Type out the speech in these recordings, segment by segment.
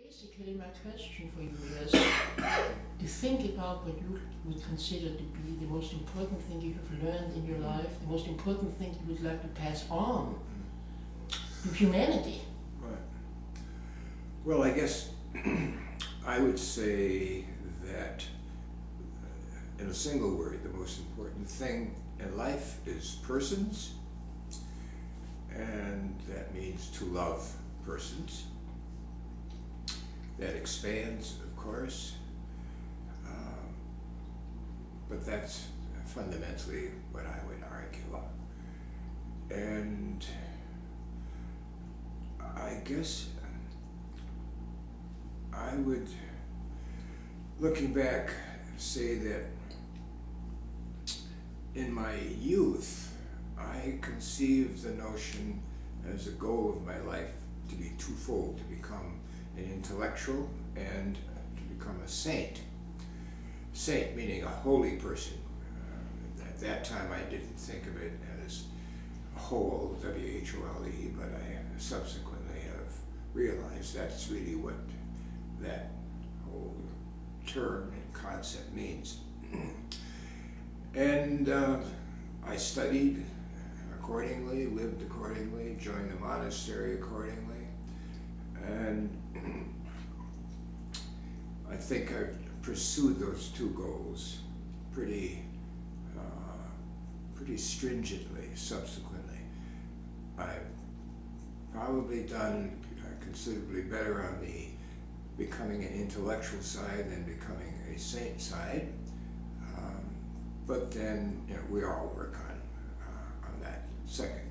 Basically, my question for you is to think about what you would consider to be the most important thing you have learned in your life, the most important thing you would like to pass on to humanity. Right. Well, I guess I would say that in a single word, the most important thing in life is persons, and that means to love persons. That expands, of course, but that's fundamentally what I would argue. And I guess I would, looking back, say that in my youth, I conceived the notion as a goal of my life to be twofold, to become an intellectual and to become a saint. Saint meaning a holy person. At that time I didn't think of it as a whole, W-H-O-L-E, but I subsequently have realized that's really what that whole term and concept means. And I studied accordingly, lived accordingly, joined the monastery accordingly. And I think I've pursued those two goals pretty stringently subsequently. I've probably done considerably better on the becoming an intellectual side than becoming a saint side. But then, you know, we all work on that second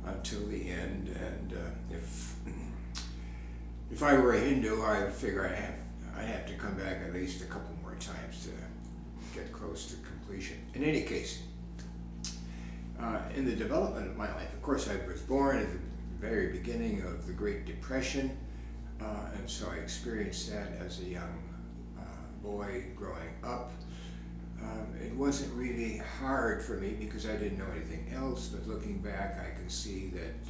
until the end. And if I were a Hindu, I would figure I'd have to come back at least a couple more times to get close to completion. In any case, in the development of my life, of course, I was born at the very beginning of the Great Depression, and so I experienced that as a young boy growing up. It wasn't really hard for me because I didn't know anything else, but looking back, I can see that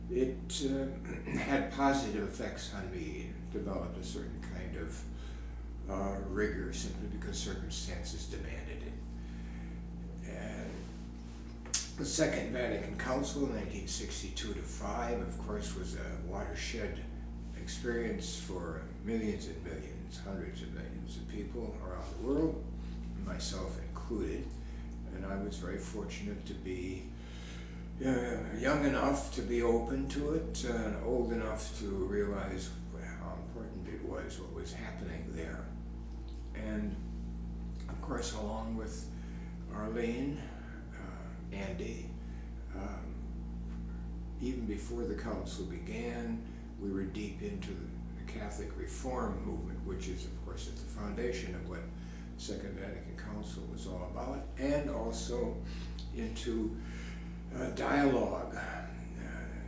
it had positive effects on me. It developed a certain kind of rigor simply because circumstances demanded it. And the Second Vatican Council, 1962 to 5, of course, was a watershed experience for millions and millions, hundreds of millions of people around the world, myself included. And I was very fortunate to be young enough to be open to it and old enough to realize how important it was, what was happening there. And of course, along with Arlene, Andy, even before the council began, we were deep into the Catholic Reform movement, which is of course at the foundation of what Second Vatican Council was all about, and also into dialogue.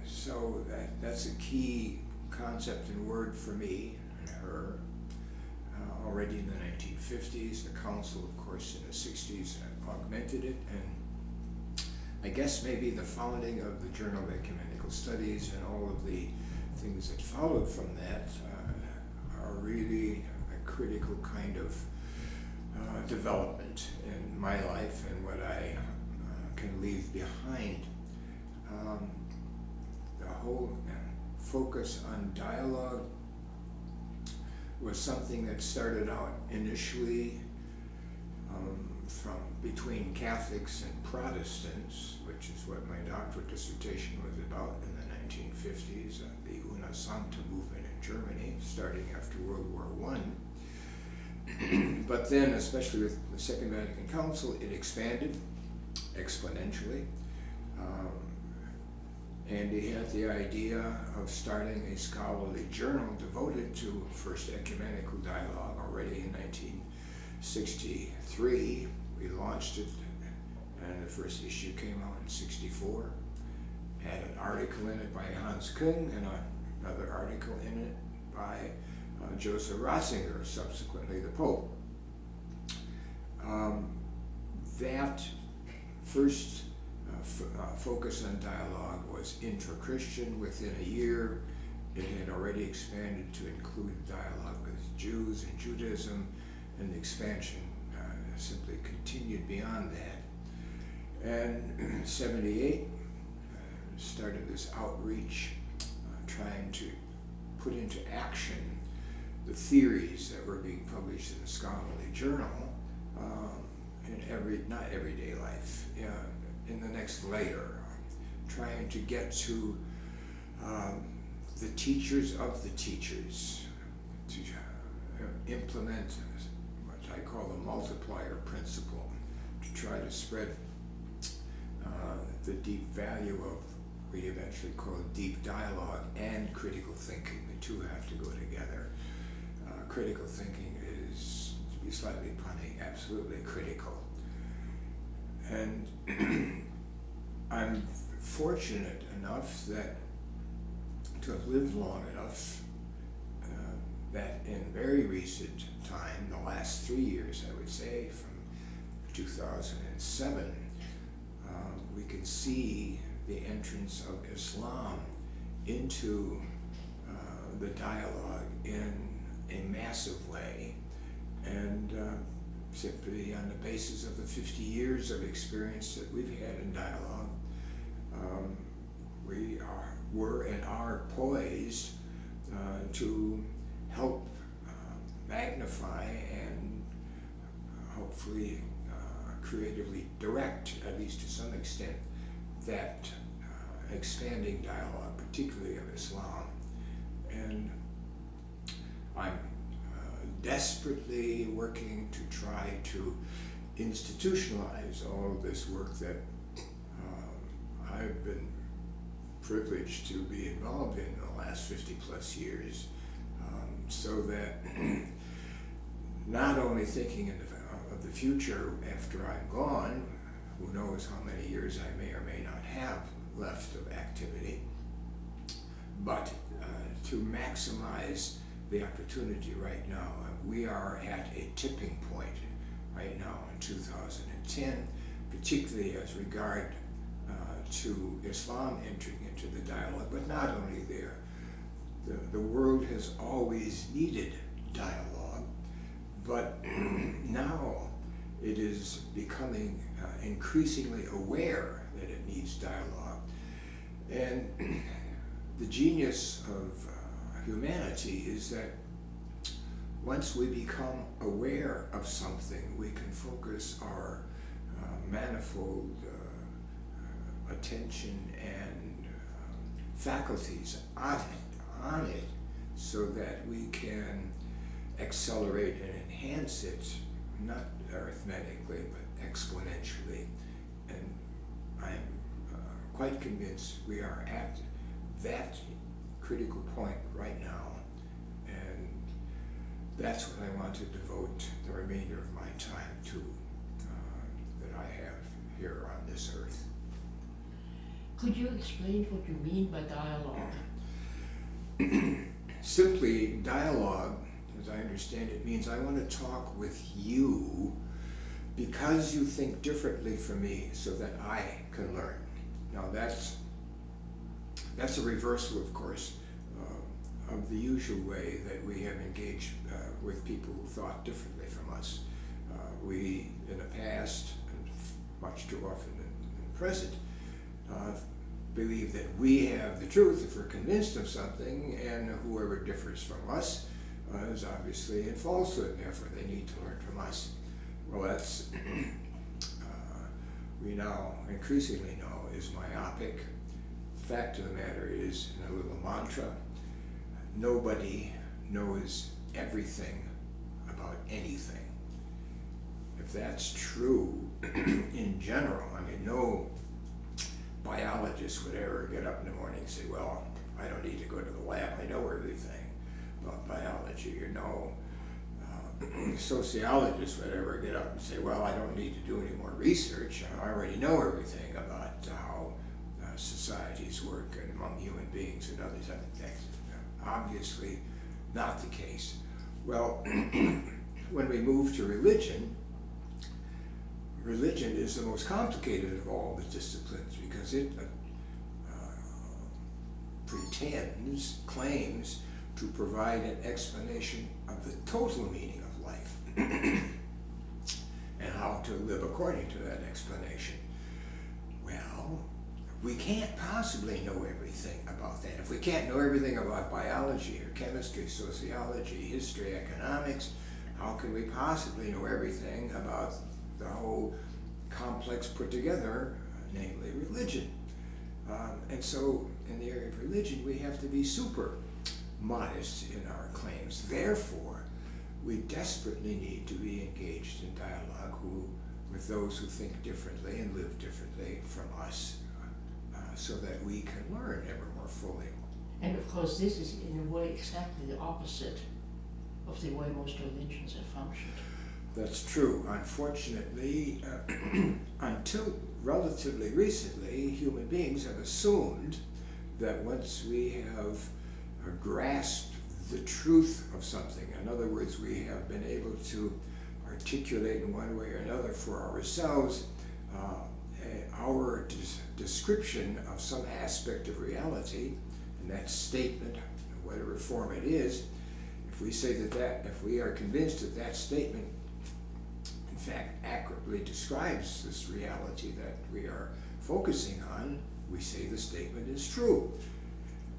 So that's a key concept and word for me and her. Already in the 1950s, the council, of course, in the 60s augmented it, and I guess maybe the founding of the Journal of Ecumenical Studies and all of the things that followed from that are really a critical kind of development in my life and what I can leave behind. The whole focus on dialogue was something that started out initially from between Catholics and Protestants, which is what my doctoral dissertation was about in the 1950s, the Una Sancta movement in Germany, starting after World War I. But then, especially with the Second Vatican Council, it expanded exponentially. Andy had the idea of starting a scholarly journal devoted to first ecumenical dialogue already in 1963. We launched it, and the first issue came out in '64. Had an article in it by Hans Küng and another article in it by Joseph Ratzinger, subsequently the Pope. That first focus on dialogue was intra-Christian. Within a year, it had already expanded to include dialogue with Jews and Judaism, and the expansion simply continued beyond that. And in '78, started this outreach, trying to put into action the theories that were being published in the scholarly journal in not everyday life, in the next layer, trying to get to the teachers of the teachers, to implement what I call the multiplier principle, to try to spread the deep value of what we eventually call deep dialogue and critical thinking. The two have to go together. Critical thinking is, to be slightly punny, absolutely critical. And I'm fortunate enough to have lived long enough that in very recent time, the last 3 years, I would say, from 2007, we can see the entrance of Islam into the dialogue in a massive way, and simply on the basis of the 50 years of experience that we've had in dialogue, we were and are poised to help magnify and hopefully creatively direct, at least to some extent, that expanding dialogue, particularly of Islam. And I'm desperately working to try to institutionalize all of this work that I've been privileged to be involved in the last 50 plus years, so that not only thinking of the future after I'm gone, who knows how many years I may or may not have left of activity, but to maximize the opportunity right now. We are at a tipping point right now in 2010, particularly as regard to Islam entering into the dialogue, but not only there. The world has always needed dialogue, but now it is becoming increasingly aware that it needs dialogue. And the genius of humanity is that once we become aware of something, we can focus our manifold attention and faculties on it so that we can accelerate and enhance it, not arithmetically, but exponentially. And I'm quite convinced we are at that critical point right now, and that's what I want to devote the remainder of my time to, that I have here on this earth. Could you explain what you mean by dialogue? Simply, dialogue, as I understand it, means I want to talk with you because you think differently from me so that I can learn. Now that's a reversal, of course, of the usual way that we have engaged with people who thought differently from us. We, in the past, and much too often in the present, believe that we have the truth if we're convinced of something, and whoever differs from us is obviously in falsehood, and therefore they need to learn from us. Well, that's, we now increasingly know is myopic. The fact of the matter is, in a little mantra, nobody knows everything about anything. If that's true in general, I mean, no biologist would ever get up in the morning and say, well, I don't need to go to the lab, I know everything about biology. Or no sociologist would ever get up and say, well, I don't need to do any more research, I already know everything about how societies work and among human beings and others. I think that's obviously not the case. Well, when we move to religion, religion is the most complicated of all the disciplines because it claims to provide an explanation of the total meaning of life and how to live according to that explanation. Well, we can't possibly know everything about that. If we can't know everything about biology or chemistry, sociology, history, economics, how can we possibly know everything about the whole complex put together, namely religion? And so in the area of religion, we have to be super modest in our claims. Therefore, we desperately need to be engaged in dialogue with those who think differently and live differently from us, so that we can learn ever more fully. And of course, this is in a way exactly the opposite of the way most religions have functioned. That's true. Unfortunately, until relatively recently, human beings have assumed that once we have grasped the truth of something, in other words, we have been able to articulate in one way or another for ourselves our description of some aspect of reality, and that statement, whatever form it is, if we say if we are convinced that that statement in fact accurately describes this reality that we are focusing on, we say the statement is true.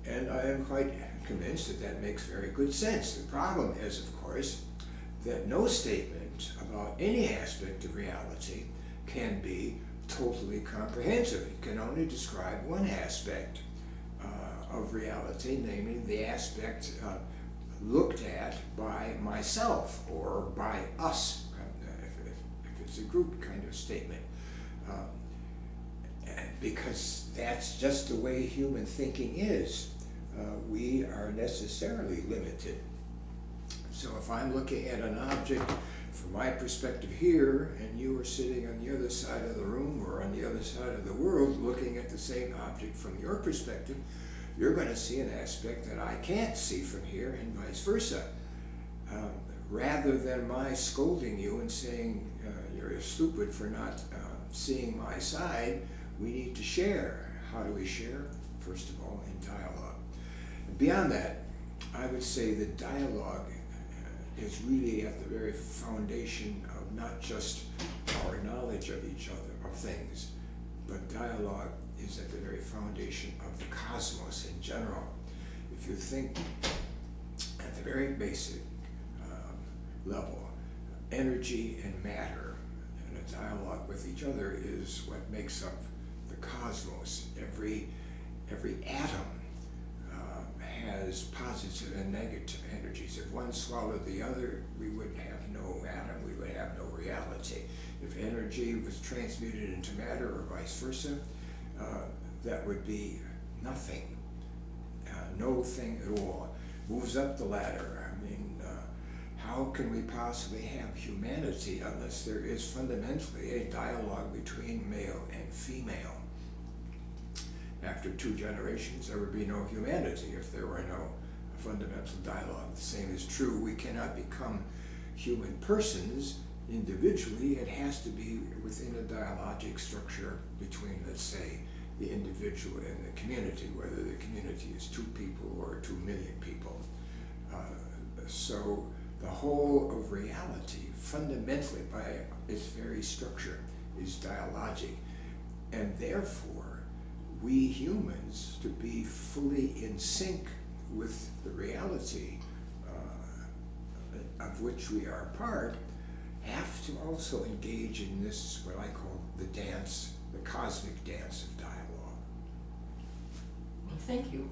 And I am quite convinced that that makes very good sense. The problem is, of course, that no statement about any aspect of reality can be totally comprehensive. It can only describe one aspect of reality, namely the aspect looked at by myself or by us, if it's a group kind of statement. Because that's just the way human thinking is. We are necessarily limited. So if I'm looking at an object from my perspective here, and you are sitting on the other side of the room or on the other side of the world looking at the same object from your perspective, you're going to see an aspect that I can't see from here, and vice versa. Rather than my scolding you and saying you're stupid for not seeing my side, we need to share. How do we share? First of all, in dialogue. Beyond that, I would say that dialogue is really at the very foundation of not just our knowledge of each other, of things, but dialogue is at the very foundation of the cosmos in general. If you think at the very basic level, energy and matter and a dialogue with each other is what makes up the cosmos. Every atom has positive and negative energies. If one swallowed the other, we would have no atom, we would have no reality. If energy was transmuted into matter or vice versa, that would be nothing, no thing at all. Moves up the ladder. I mean, how can we possibly have humanity unless there is fundamentally a dialogue between male and female? After 2 generations, there would be no humanity if there were no fundamental dialogue. The same is true. We cannot become human persons individually. It has to be within a dialogic structure between, let's say, the individual and the community, whether the community is 2 people or 2 million people. So the whole of reality, fundamentally by its very structure, is dialogic. And therefore, we humans, to be fully in sync with the reality of which we are a part, have to also engage in this, what I call the dance, the cosmic dance of dialogue. Well, thank you.